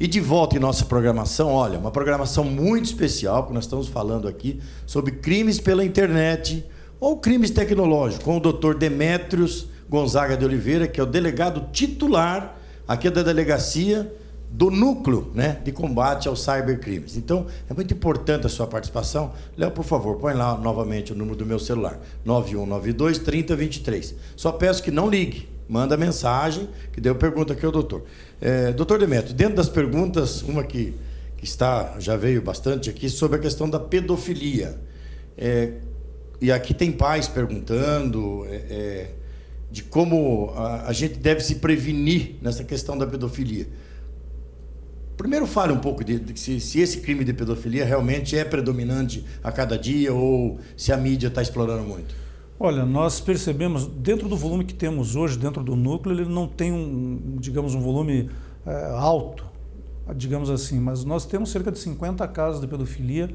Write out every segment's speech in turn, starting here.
E de volta em nossa programação, olha, uma programação muito especial, que nós estamos falando aqui sobre crimes pela internet ou crimes tecnológicos, com o Dr. Demétrios Gonzaga de Oliveira, que é o delegado titular aqui da delegacia do núcleo, né, de combate aos cybercrimes. Então, é muito importante a sua participação. Léo, por favor, põe lá novamente o número do meu celular, 9192-3023. Só peço que não ligue, manda mensagem, que daí eu pergunto aqui ao doutor. Doutor Demétrio, dentro das perguntas, uma que já veio bastante aqui, sobre a questão da pedofilia. E aqui tem pais perguntando de como a gente deve se prevenir nessa questão da pedofilia. Primeiro, fale um pouco de se esse crime de pedofilia realmente é predominante a cada dia ou se a mídia está explorando muito. Olha, nós percebemos, dentro do volume que temos hoje, dentro do núcleo, ele não tem um volume alto, digamos assim, mas nós temos cerca de 50 casos de pedofilia.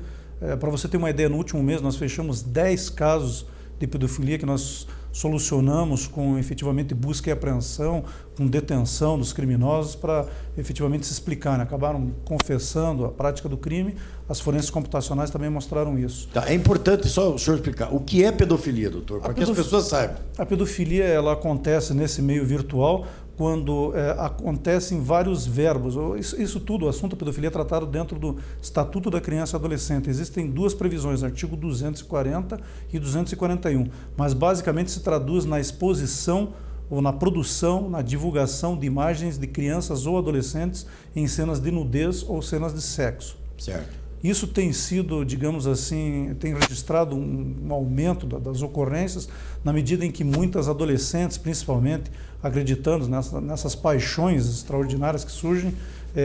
Para você ter uma ideia, no último mês nós fechamos 10 casos de pedofilia que nós solucionamos com efetivamente busca e apreensão, com detenção dos criminosos para efetivamente se explicar, né? Acabaram confessando a prática do crime. As forenses computacionais também mostraram isso. Tá, é importante só o senhor explicar o que é pedofilia, doutor, para que as pessoas saibam. A pedofilia, ela acontece nesse meio virtual quando acontecem vários verbos. Isso tudo, o assunto da pedofilia é tratado dentro do Estatuto da Criança e Adolescente. Existem duas previsões, artigo 240 e 241, mas basicamente se traduz na exposição ou na produção, na divulgação de imagens de crianças ou adolescentes em cenas de nudez ou cenas de sexo. Certo. Isso tem sido, digamos assim, tem registrado um aumento das ocorrências na medida em que muitas adolescentes, principalmente, acreditando nessas paixões extraordinárias que surgem,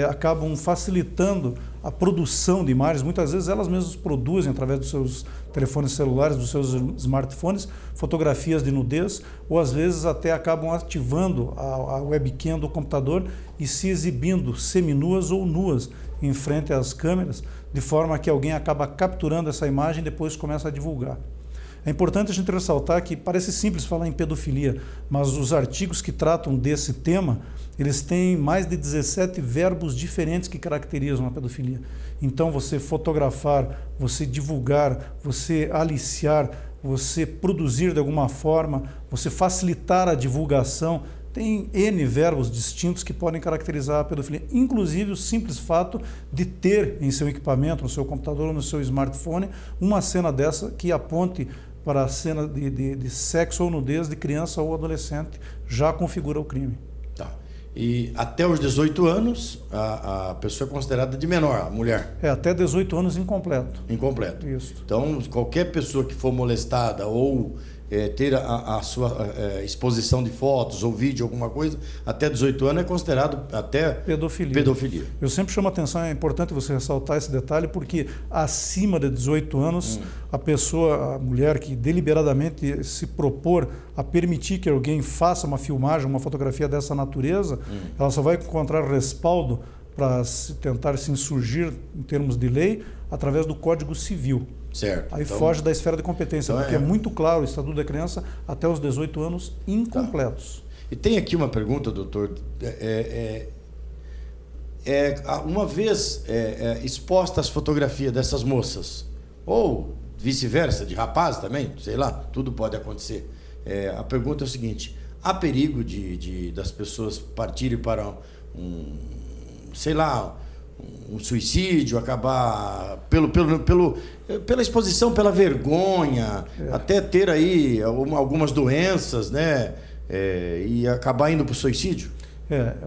acabam facilitando a produção de imagens. Muitas vezes elas mesmas produzem, através dos seus telefones celulares, dos seus smartphones, fotografias de nudez, ou às vezes até acabam ativando a webcam do computador e se exibindo seminuas ou nuas em frente às câmeras, de forma que alguém acaba capturando essa imagem e depois começa a divulgar. É importante a gente ressaltar que parece simples falar em pedofilia, mas os artigos que tratam desse tema, eles têm mais de 17 verbos diferentes que caracterizam a pedofilia. Então, você fotografar, você divulgar, você aliciar, você produzir de alguma forma, você facilitar a divulgação, tem N verbos distintos que podem caracterizar a pedofilia, inclusive o simples fato de ter em seu equipamento, no seu computador ou no seu smartphone, uma cena dessa que aponte para a cena de sexo ou nudez de criança ou adolescente, já configura o crime. Tá. E até os 18 anos, a pessoa é considerada de menor, a mulher? Até 18 anos incompleto. Incompleto. Isso. Então, qualquer pessoa que for molestada ou ter a sua exposição de fotos ou vídeo, alguma coisa, até 18 anos é considerado até pedofilia. Eu sempre chamo a atenção, é importante você ressaltar esse detalhe, porque acima de 18 anos, a mulher que deliberadamente se propor a permitir que alguém faça uma filmagem, uma fotografia dessa natureza, ela só vai encontrar respaldo para tentar se insurgir em termos de lei através do Código Civil. Certo. Aí então, foge da esfera de competência, então porque é muito claro o Estatuto da Criança até os 18 anos incompletos. Tá. E tem aqui uma pergunta, doutor. Uma vez exposta as fotografias dessas moças, ou vice-versa, de rapaz também, sei lá, tudo pode acontecer. A pergunta é o seguinte: há perigo das pessoas partirem para um suicídio, acabar pela exposição, pela vergonha, até ter aí algumas doenças, né? E acabar indo para o suicídio?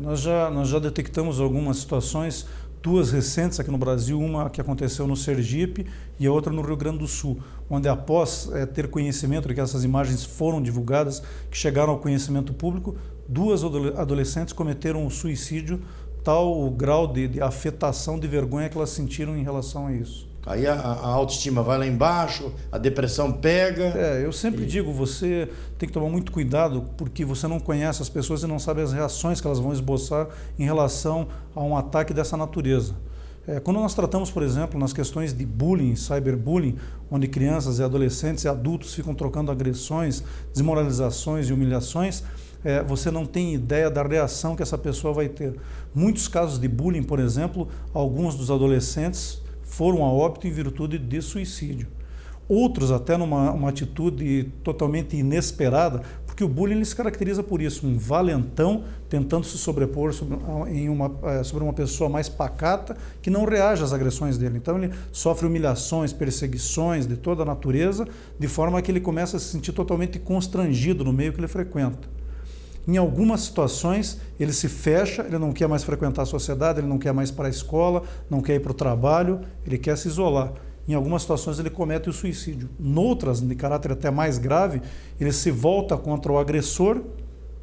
Nós já detectamos algumas situações, duas recentes aqui no Brasil, uma que aconteceu no Sergipe e a outra no Rio Grande do Sul, onde após ter conhecimento de que essas imagens foram divulgadas, que chegaram ao conhecimento público, duas adolescentes cometeram um suicídio, tal o grau de afetação, de vergonha que elas sentiram em relação a isso. Aí a autoestima vai lá embaixo, a depressão pega. Eu sempre digo, você tem que tomar muito cuidado, porque você não conhece as pessoas e não sabe as reações que elas vão esboçar em relação a um ataque dessa natureza. Quando nós tratamos, por exemplo, nas questões de bullying, cyberbullying, onde crianças e adolescentes e adultos ficam trocando agressões, desmoralizações e humilhações, você não tem ideia da reação que essa pessoa vai ter. Muitos casos de bullying, por exemplo, alguns dos adolescentes foram a óbito em virtude de suicídio. Outros até numa atitude totalmente inesperada, porque o bullying ele se caracteriza por isso, um valentão tentando se sobrepor sobre uma pessoa mais pacata que não reage às agressões dele. Então ele sofre humilhações, perseguições de toda a natureza, de forma que ele começa a se sentir totalmente constrangido no meio que ele frequenta. Em algumas situações, ele se fecha, ele não quer mais frequentar a sociedade, ele não quer mais ir para a escola, não quer ir para o trabalho, ele quer se isolar. Em algumas situações ele comete o suicídio. Noutras, de caráter até mais grave, ele se volta contra o agressor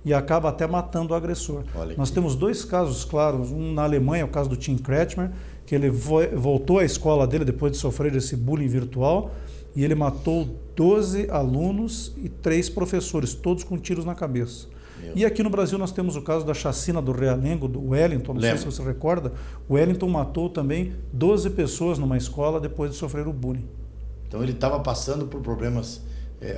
e acaba até matando o agressor. Nós temos dois casos claros, um na Alemanha, o caso do Tim Kretschmer, que ele voltou à escola dele depois de sofrer esse bullying virtual e ele matou 12 alunos e 3 professores, todos com tiros na cabeça. E aqui no Brasil nós temos o caso da chacina do Realengo, do Wellington, não sei se você recorda. O Wellington matou também 12 pessoas numa escola depois de sofrer o bullying. Então ele estava passando por problemas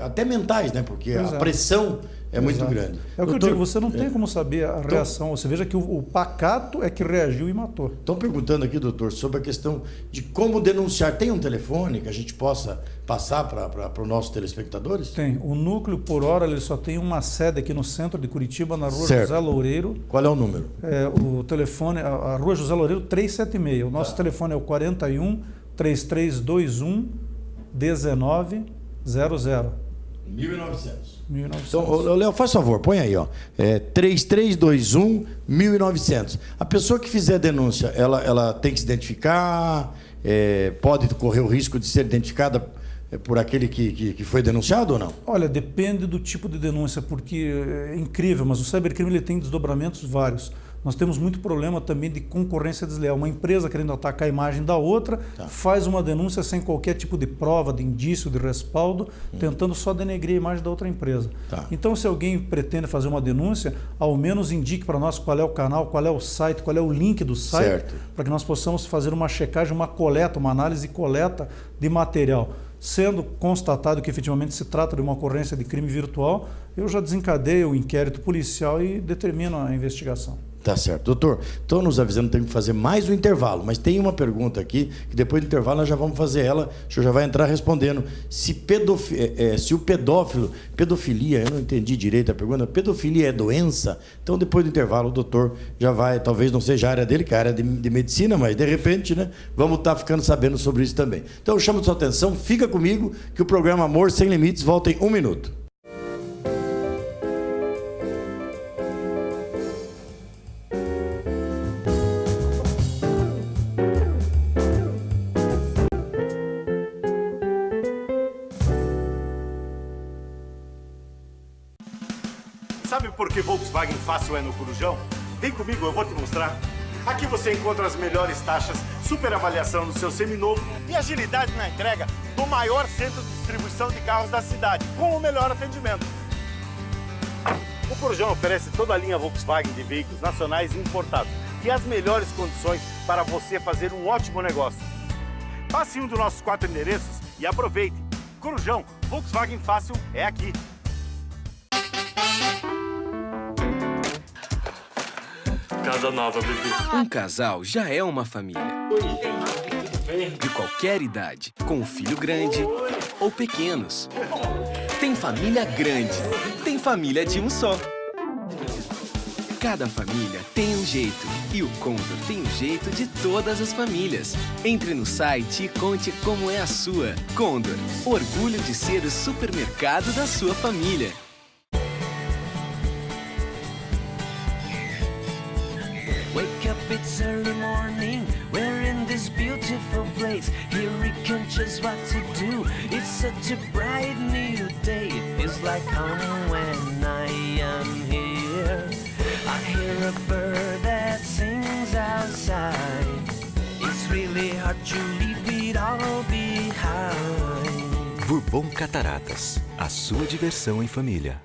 até mentais, né? Porque a pressão é muito grande. É o que eu digo, você não tem como saber a reação. Você veja que o pacato é que reagiu e matou. Estão perguntando aqui, doutor, sobre a questão de como denunciar. Tem um telefone que a gente possa passar para os nossos telespectadores? Tem. O núcleo, por hora, ele só tem uma sede aqui no centro de Curitiba, na rua José Loureiro. Qual é o número? O telefone, a rua José Loureiro 376. O nosso telefone é o 41 3321 1900. 1900. Então, Léo, faz favor, põe aí, ó. 3321-1900. A pessoa que fizer a denúncia, ela tem que se identificar, pode correr o risco de ser identificada por aquele que foi denunciado ou não? Olha, depende do tipo de denúncia, porque é incrível, mas o cybercrime ele tem desdobramentos vários. Nós temos muito problema também de concorrência desleal. Uma empresa querendo atacar a imagem da outra, faz uma denúncia sem qualquer tipo de prova, de indício, de respaldo, tentando só denegrir a imagem da outra empresa. Então, se alguém pretende fazer uma denúncia, ao menos indique para nós qual é o canal, qual é o site, qual é o link do site, para que nós possamos fazer uma checagem, uma coleta, uma análise e coleta de material. Sendo constatado que efetivamente se trata de uma ocorrência de crime virtual, eu já desencadeio o inquérito policial e determino a investigação. Tá certo. Doutor, estão nos avisando que tem que fazer mais um intervalo, mas tem uma pergunta aqui, que depois do intervalo nós já vamos fazer ela, o senhor já vai entrar respondendo. Se o pedófilo, pedofilia, eu não entendi direito a pergunta, pedofilia é doença? Então depois do intervalo o doutor já vai, talvez não seja a área dele, que é a área de medicina, mas de repente, né, vamos estar ficando sabendo sobre isso também. Então eu chamo a sua atenção, fica comigo, que o programa Amor Sem Limites volta em 1 minuto. Sabe por que Volkswagen Fácil é no Corujão? Vem comigo, eu vou te mostrar. Aqui você encontra as melhores taxas, super avaliação do seu seminovo e agilidade na entrega do maior centro de distribuição de carros da cidade, com o melhor atendimento. O Corujão oferece toda a linha Volkswagen de veículos nacionais e importados e as melhores condições para você fazer um ótimo negócio. Passe em um dos nossos 4 endereços e aproveite. Corujão, Volkswagen Fácil é aqui. Casa nova, bebê. Um casal já é uma família. Oi, gente. Tudo bem? De qualquer idade, com um filho grande ou pequenos. Tem família grande, tem família de um só. Cada família tem um jeito e o Condor tem um jeito de todas as famílias. Entre no site e conte como é a sua. Condor, orgulho de ser o supermercado da sua família. Wake up, it's early morning. We're in this beautiful place. Here we can choose what to do. It's such a bright new day. It feels like home when I am here. I hear a bird that sings outside. It's really hard to leave it all behind. Bourbon Cataratas, a sua diversão em família.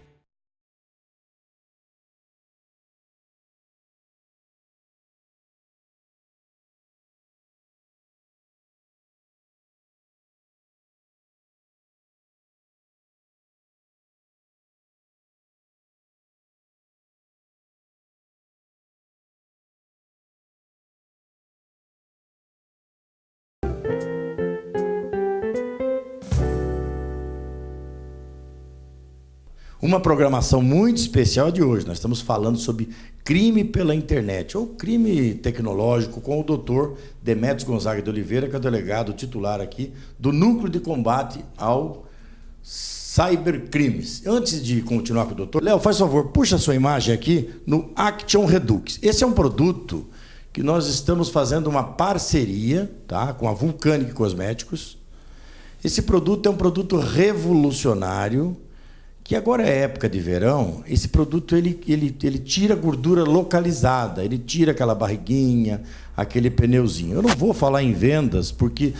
uma programação muito especial de hoje. Nós estamos falando sobre crime pela internet, ou crime tecnológico, com o doutor Demetrios Gonzaga de Oliveira, que é o delegado titular aqui do Núcleo de Combate ao Cybercrimes. Antes de continuar com o doutor, Léo, faz favor, puxa a sua imagem aqui no Action Redux. Esse é um produto que nós estamos fazendo uma parceria, tá, com a Vulcanic Cosméticos. Esse produto é um produto revolucionário, que agora é época de verão. Esse produto ele tira gordura localizada, ele tira aquela barriguinha, aquele pneuzinho. Eu não vou falar em vendas, porque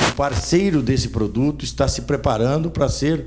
o parceiro desse produto está se preparando para ser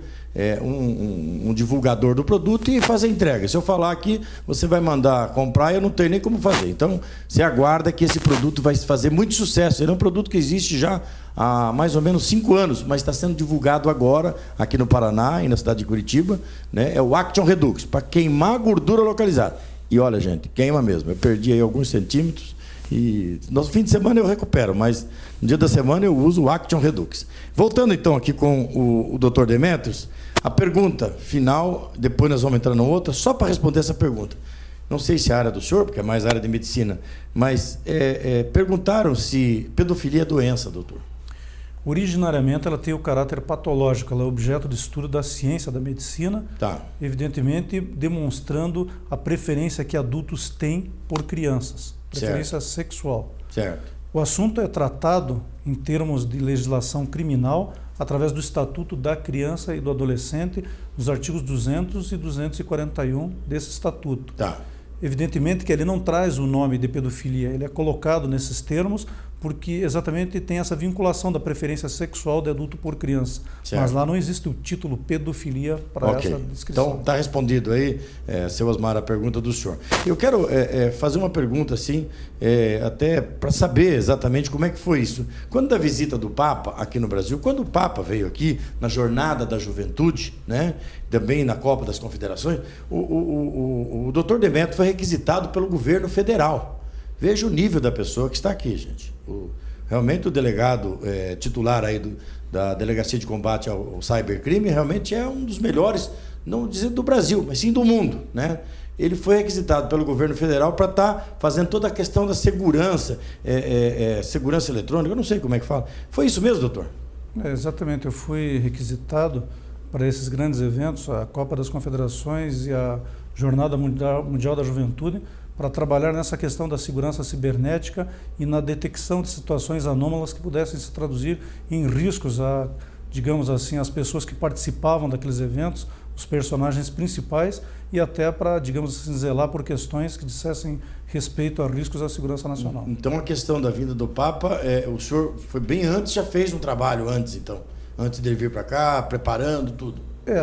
um divulgador do produto e fazer entrega. Se eu falar aqui, você vai mandar comprar, eu não tenho nem como fazer. Então, você aguarda que esse produto vai fazer muito sucesso. Ele é um produto que existe já há mais ou menos 5 anos, mas está sendo divulgado agora aqui no Paraná e na cidade de Curitiba, né? É o Action Redux, para queimar gordura localizada. E olha, gente, queima mesmo. Eu perdi aí alguns centímetros e no fim de semana eu recupero, mas no dia da semana eu uso o Action Redux. Voltando então aqui com o Dr. Demetrios, a pergunta final, depois nós vamos entrar na outra, só para responder essa pergunta. Não sei se é a área do senhor, porque é mais a área de medicina, mas perguntaram se pedofilia é doença, doutor. Originariamente, ela tem o caráter patológico, ela é objeto de estudo da ciência, da medicina, Tá. Evidentemente demonstrando a preferência que adultos têm por crianças, preferência sexual. Certo. O assunto é tratado em termos de legislação criminal através do Estatuto da Criança e do Adolescente, nos artigos 200 e 241 desse Estatuto. Tá. Evidentemente que ele não traz o nome de pedofilia, ele é colocado nesses termos porque exatamente tem essa vinculação da preferência sexual de adulto por criança. Certo. Mas lá não existe o título pedofilia para Ok. essa descrição. Então, está respondido aí, seu Osmar, a pergunta do senhor. Eu quero fazer uma pergunta, assim, até para saber exatamente como é que foi isso. Quando da visita do Papa aqui no Brasil, quando o Papa veio aqui na Jornada da Juventude, né, também na Copa das Confederações, o doutor Demetrios foi requisitado pelo governo federal. Veja o nível da pessoa que está aqui, gente. Realmente o delegado titular aí da Delegacia de Combate ao Cybercrime realmente é um dos melhores, não dizendo do Brasil, mas sim do mundo, né? Ele foi requisitado pelo governo federal para estar fazendo toda a questão da segurança, segurança eletrônica, eu não sei como é que fala. Foi isso mesmo, doutor? Exatamente, eu fui requisitado para esses grandes eventos, a Copa das Confederações e a Jornada Mundial da Juventude, para trabalhar nessa questão da segurança cibernética e na detecção de situações anômalas que pudessem se traduzir em riscos a, digamos assim, as pessoas que participavam daqueles eventos, os personagens principais, e até para, digamos assim, zelar por questões que dissessem respeito a riscos à segurança nacional. Então a questão da vinda do Papa, o senhor foi bem antes, já fez um trabalho antes, então, antes dele vir para cá, preparando tudo.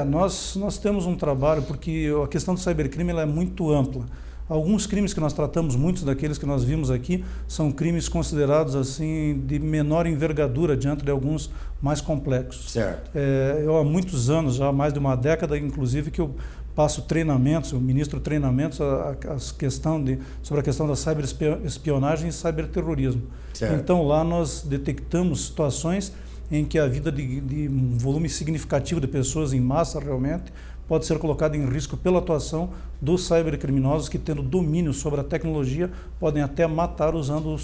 Nós temos um trabalho, porque a questão do cybercrime ela é muito ampla. Alguns crimes que nós tratamos, muitos daqueles que nós vimos aqui, são crimes considerados assim de menor envergadura diante de alguns mais complexos. Certo. Eu há muitos anos, já há mais de uma década, inclusive, que eu passo treinamentos, eu ministro treinamentos sobre a questão da cyberespionagem e cyberterrorismo. Certo. Então lá nós detectamos situações em que a vida de um volume significativo de pessoas em massa realmente pode ser colocado em risco pela atuação dos cybercriminosos que, tendo domínio sobre a tecnologia, podem até matar usando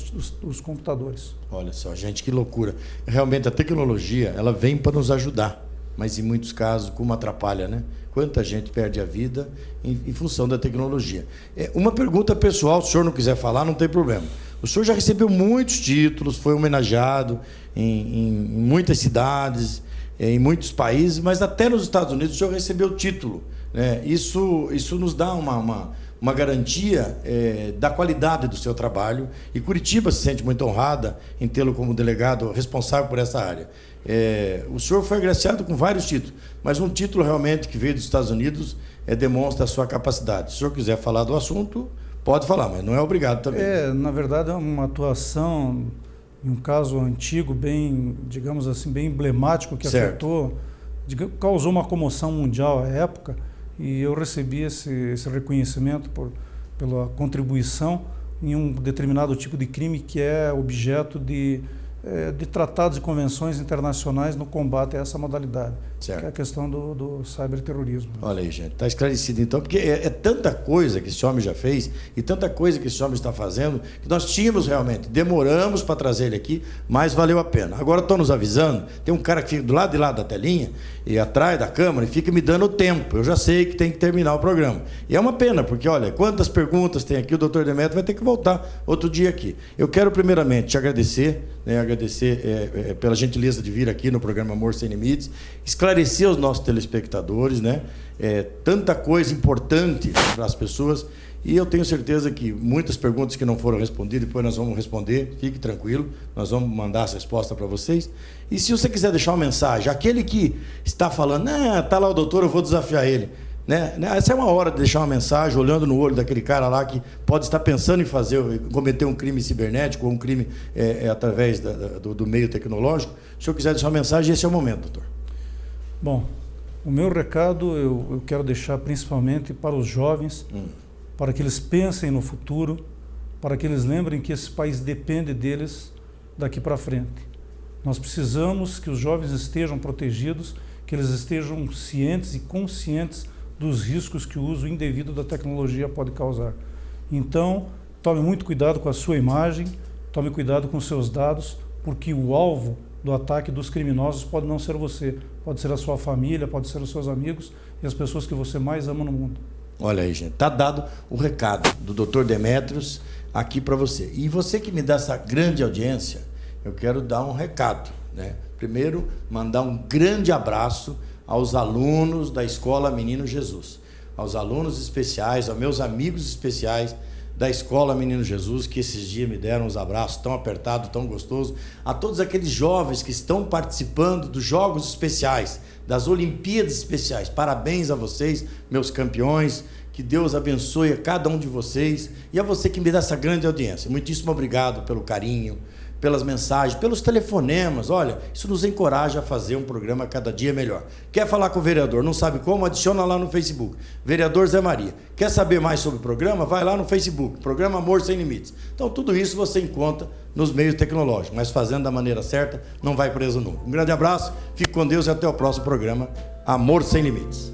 os computadores. Olha só, gente, que loucura. Realmente a tecnologia, ela vem para nos ajudar, mas em muitos casos como atrapalha, né? Quanta gente perde a vida em função da tecnologia. Uma pergunta pessoal, se o senhor não quiser falar, não tem problema. O senhor já recebeu muitos títulos, foi homenageado em muitas cidades, em muitos países, mas até nos Estados Unidos o senhor recebeu título, né? Isso nos dá uma garantia da qualidade do seu trabalho, e Curitiba se sente muito honrada em tê-lo como delegado responsável por essa área. O senhor foi agraciado com vários títulos, mas um título realmente que veio dos Estados Unidos demonstra a sua capacidade. Se o senhor quiser falar do assunto, pode falar, mas não é obrigado também. Na verdade, é uma atuação em um caso antigo, bem, digamos assim, bem emblemático, que afetou, causou uma comoção mundial à época, e eu recebi esse reconhecimento pela contribuição em um determinado tipo de crime que é objeto de de tratados e convenções internacionais no combate a essa modalidade, Certo. que é a questão do cyberterrorismo. Olha aí, gente, está esclarecido então, porque é tanta coisa que esse homem já fez e tanta coisa que esse homem está fazendo, que nós tínhamos realmente, demoramos para trazer ele aqui, mas valeu a pena. Agora estão nos avisando, tem um cara que fica do lado de lá da telinha e atrás da câmera e fica me dando o tempo. Eu já sei que tem que terminar o programa. E é uma pena, porque olha, quantas perguntas tem aqui, o doutor Demetrio vai ter que voltar outro dia aqui. Eu quero primeiramente te agradecer, pela gentileza de vir aqui no programa Amor Sem Limites, esclarecer aos nossos telespectadores, né? Tanta coisa importante para as pessoas, e eu tenho certeza que muitas perguntas que não foram respondidas, depois nós vamos responder, fique tranquilo, nós vamos mandar as respostas para vocês. E se você quiser deixar uma mensagem, aquele que está falando, tá lá o doutor, eu vou desafiar ele, né? Essa é uma hora de deixar uma mensagem, olhando no olho daquele cara lá que pode estar pensando em cometer um crime cibernético ou um crime através do meio tecnológico. Se eu quiser deixar uma mensagem, esse é o momento, doutor. Bom, o meu recado eu quero deixar principalmente para os jovens, para que eles pensem no futuro, para que eles lembrem que esse país depende deles daqui para frente. Nós precisamos que os jovens estejam protegidos, que eles estejam cientes e conscientes dos riscos que o uso indevido da tecnologia pode causar. Então, tome muito cuidado com a sua imagem, tome cuidado com os seus dados, porque o alvo do ataque dos criminosos pode não ser você, pode ser a sua família, pode ser os seus amigos e as pessoas que você mais ama no mundo. Olha aí, gente, tá dado o recado do Dr. Demetrios aqui para você. E você que me dá essa grande audiência, eu quero dar um recado, né? Primeiro, mandar um grande abraço aos alunos da Escola Menino Jesus, aos alunos especiais, aos meus amigos especiais da Escola Menino Jesus, que esses dias me deram uns abraços tão apertados, tão gostosos, a todos aqueles jovens que estão participando dos Jogos Especiais, das Olimpíadas Especiais. Parabéns a vocês, meus campeões, que Deus abençoe a cada um de vocês e a você que me dá essa grande audiência. Muitíssimo obrigado pelo carinho, pelas mensagens, pelos telefonemas. Olha, isso nos encoraja a fazer um programa cada dia melhor. Quer falar com o vereador? Não sabe como? Adiciona lá no Facebook. Vereador Zé Maria. Quer saber mais sobre o programa? Vai lá no Facebook. Programa Amor Sem Limites. Então, tudo isso você encontra nos meios tecnológicos, mas fazendo da maneira certa, não vai preso nunca. Um grande abraço, fique com Deus e até o próximo programa Amor Sem Limites.